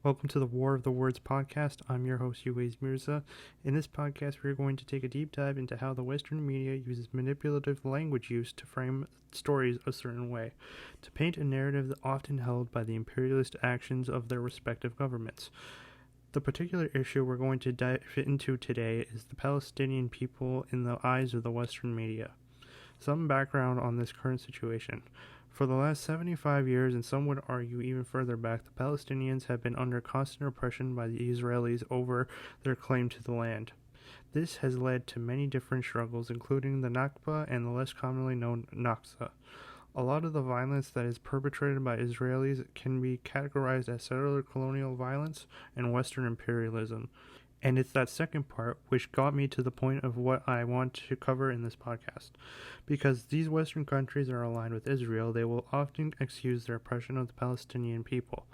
Welcome to the War of the Words podcast. I'm your host, Uwais Mirza. In this podcast, we're going to take a deep dive into how the Western media uses manipulative language use to frame stories a certain way, to paint a narrative often held by the imperialist actions of their respective governments. The particular issue we're going to dive into today is the Palestinian people in the eyes of the Western media. Some background on this current situation. For the last 75 years, and some would argue even further back, the Palestinians have been under constant oppression by the Israelis over their claim to the land. This has led to many different struggles, including the Nakba and the less commonly known Naksa. A lot of the violence that is perpetrated by Israelis can be categorized as settler colonial violence and Western imperialism. And it's that second part which got me to the point of what I want to cover in this podcast. Because these Western countries are aligned with Israel, they will often excuse their oppression of the Palestinian people.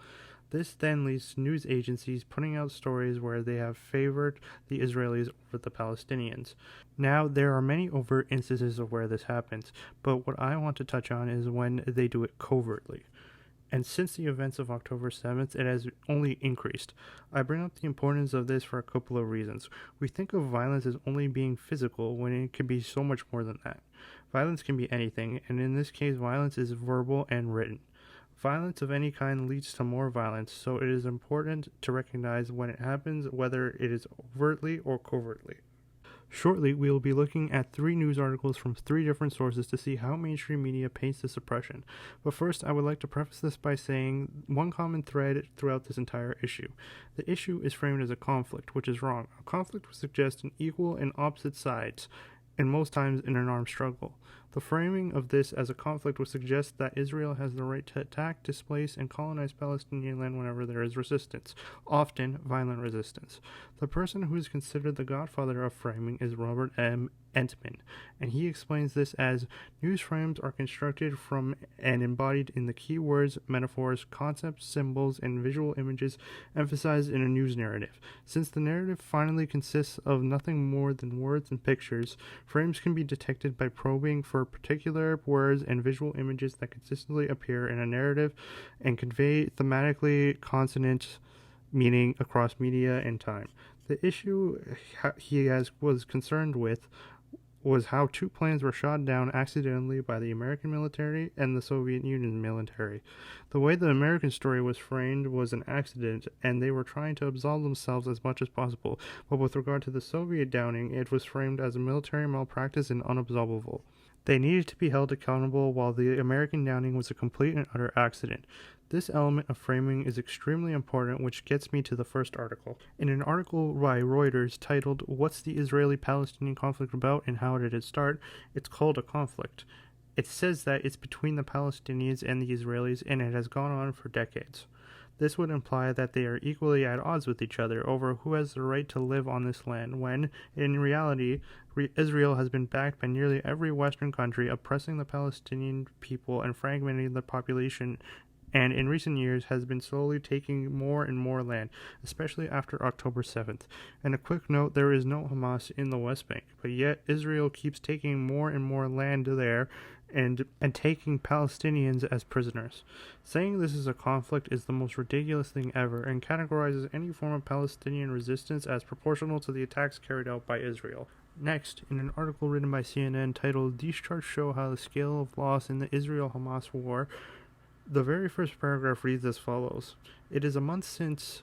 This then leads to news agencies putting out stories where they have favored the Israelis over the Palestinians. Now, there are many overt instances of where this happens, but what I want to touch on is when they do it covertly. And since the events of October 7th, it has only increased. I bring up the importance of this for a couple of reasons. We think of violence as only being physical when it can be so much more than that. Violence can be anything, and in this case, violence is verbal and written. Violence of any kind leads to more violence, so it is important to recognize when it happens, whether it is overtly or covertly. Shortly, we will be looking at 3 news articles from 3 different sources to see how mainstream media paints this oppression. But first, I would like to preface this by saying one common thread throughout this entire issue. The issue is framed as a conflict, which is wrong. A conflict would suggest an equal and opposite sides, and most times in an armed struggle. The framing of this as a conflict would suggest that Israel has the right to attack, displace, and colonize Palestinian land whenever there is resistance, often violent resistance. The person who is considered the godfather of framing is Robert M. Entman, and he explains this as news frames are constructed from and embodied in the key words, metaphors, concepts, symbols, and visual images emphasized in a news narrative. Since the narrative finally consists of nothing more than words and pictures, frames can be detected by probing for particular words and visual images that consistently appear in a narrative and convey thematically consonant meaning across media and time. The issue was concerned with was how 2 planes were shot down accidentally by the American military and the Soviet Union military. The way the American story was framed was an accident, and they were trying to absolve themselves as much as possible, but with regard to the Soviet downing, it was framed as a military malpractice and unabsolvable. They needed to be held accountable, while the American downing was a complete and utter accident. This element of framing is extremely important, which gets me to the first article. In an article by Reuters titled, "What's the Israeli-Palestinian conflict about and how did it start?" it's called a conflict. It says that it's between the Palestinians and the Israelis, and it has gone on for decades. This would imply that they are equally at odds with each other over who has the right to live on this land, when, in reality, Israel has been backed by nearly every Western country, oppressing the Palestinian people and fragmenting the population, and in recent years has been slowly taking more and more land, especially after October 7th. And a quick note, there is no Hamas in the West Bank, but yet Israel keeps taking more and more land there and taking Palestinians as prisoners. Saying this is a conflict is the most ridiculous thing ever and categorizes any form of Palestinian resistance as proportional to the attacks carried out by Israel. Next, in an article written by CNN titled, "These charts show how the scale of loss in the Israel-Hamas war," the very first paragraph reads as follows. It is a month since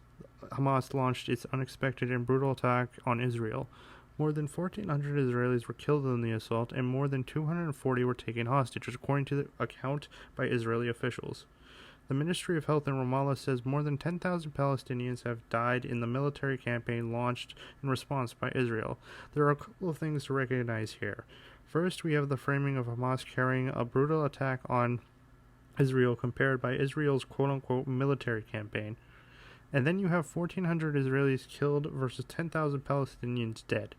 Hamas launched its unexpected and brutal attack on Israel. More than 1,400 Israelis were killed in the assault, and more than 240 were taken hostage, according to the account by Israeli officials. The Ministry of Health in Ramallah says more than 10,000 Palestinians have died in the military campaign launched in response by Israel. There are a couple of things to recognize here. First, we have the framing of Hamas carrying a brutal attack on Israel compared by Israel's quote-unquote military campaign. And then you have 1,400 Israelis killed versus 10,000 Palestinians dead.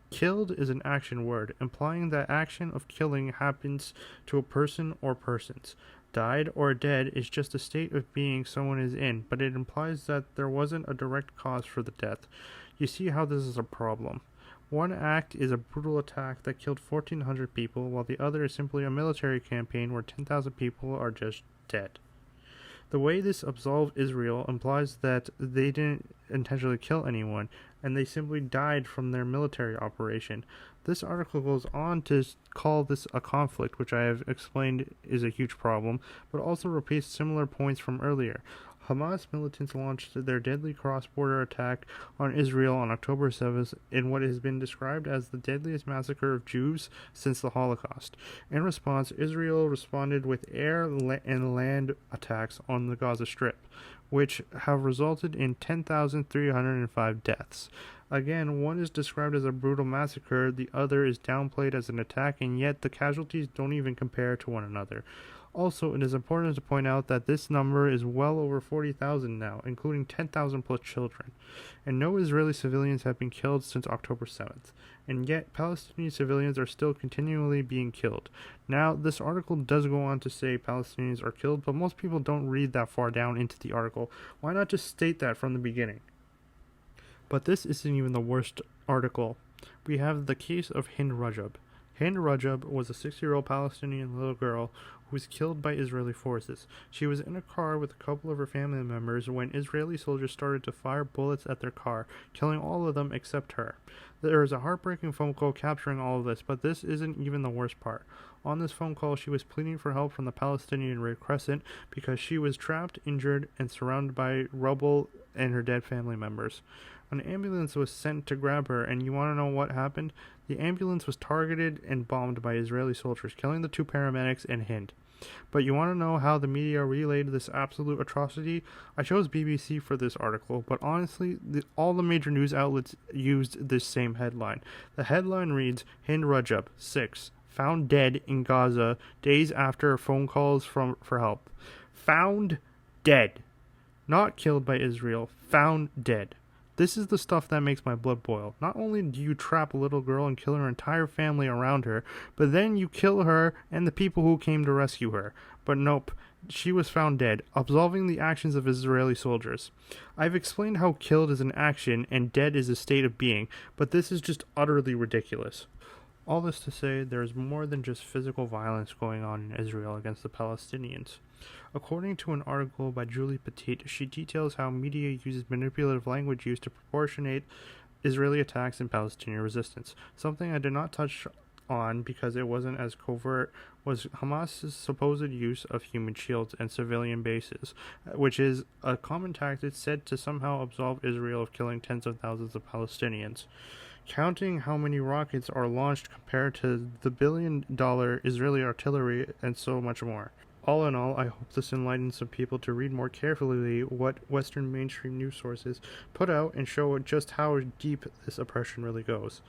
Killed is an action word, implying that action of killing happens to a person or persons. Died or dead is just a state of being someone is in, but it implies that there wasn't a direct cause for the death. You see how this is a problem. One act is a brutal attack that killed 1,400 people, while the other is simply a military campaign where 10,000 people are just dead. The way this absolved Israel implies that they didn't intentionally kill anyone, and they simply died from their military operation. This article goes on to call this a conflict, which I have explained is a huge problem, but also repeats similar points from earlier. Hamas militants launched their deadly cross-border attack on Israel on October 7th in what has been described as the deadliest massacre of Jews since the Holocaust. In response, Israel responded with air and land attacks on the Gaza Strip, which have resulted in 10,305 deaths. Again, one is described as a brutal massacre, the other is downplayed as an attack, and yet the casualties don't even compare to one another. Also, it is important to point out that this number is well over 40,000 now, including 10,000 plus children, and no Israeli civilians have been killed since October 7th, and yet Palestinian civilians are still continually being killed. Now, this article does go on to say Palestinians are killed, but most people don't read that far down into the article. Why not just state that from the beginning? But this isn't even the worst article. We have the case of Hind Rajab. Hind Rajab was a 6-year-old Palestinian little girl who was killed by Israeli forces. She was in a car with a couple of her family members when Israeli soldiers started to fire bullets at their car, killing all of them except her. There is a heartbreaking phone call capturing all of this, but this isn't even the worst part. On this phone call, she was pleading for help from the Palestinian Red Crescent because she was trapped, injured, and surrounded by rubble and her dead family members. An ambulance was sent to grab her, and you want to know what happened? The ambulance was targeted and bombed by Israeli soldiers, killing the 2 paramedics and Hind. But you want to know how the media relayed this absolute atrocity? I chose BBC for this article, but honestly, all the major news outlets used this same headline. The headline reads, Hind Rajab, 6, found dead in Gaza days after phone calls for help. Found dead. Not killed by Israel, found dead. This is the stuff that makes my blood boil. Not only do you trap a little girl and kill her entire family around her, but then you kill her and the people who came to rescue her. But nope, she was found dead, absolving the actions of Israeli soldiers. I've explained how killed is an action and dead is a state of being, but this is just utterly ridiculous. All this to say, there is more than just physical violence going on in Israel against the Palestinians. According to an article by Julie Petit, she details how media uses manipulative language used to proportionate Israeli attacks and Palestinian resistance. Something I did not touch on because it wasn't as covert was Hamas's supposed use of human shields and civilian bases, which is a common tactic said to somehow absolve Israel of killing tens of thousands of Palestinians. Counting how many rockets are launched compared to the billion-dollar Israeli artillery and so much more. All in all, I hope this enlightens some people to read more carefully what Western mainstream news sources put out and show just how deep this oppression really goes.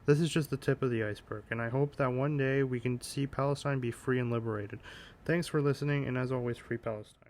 This is just the tip of the iceberg, and I hope that one day we can see Palestine be free and liberated. Thanks for listening, and as always, free Palestine.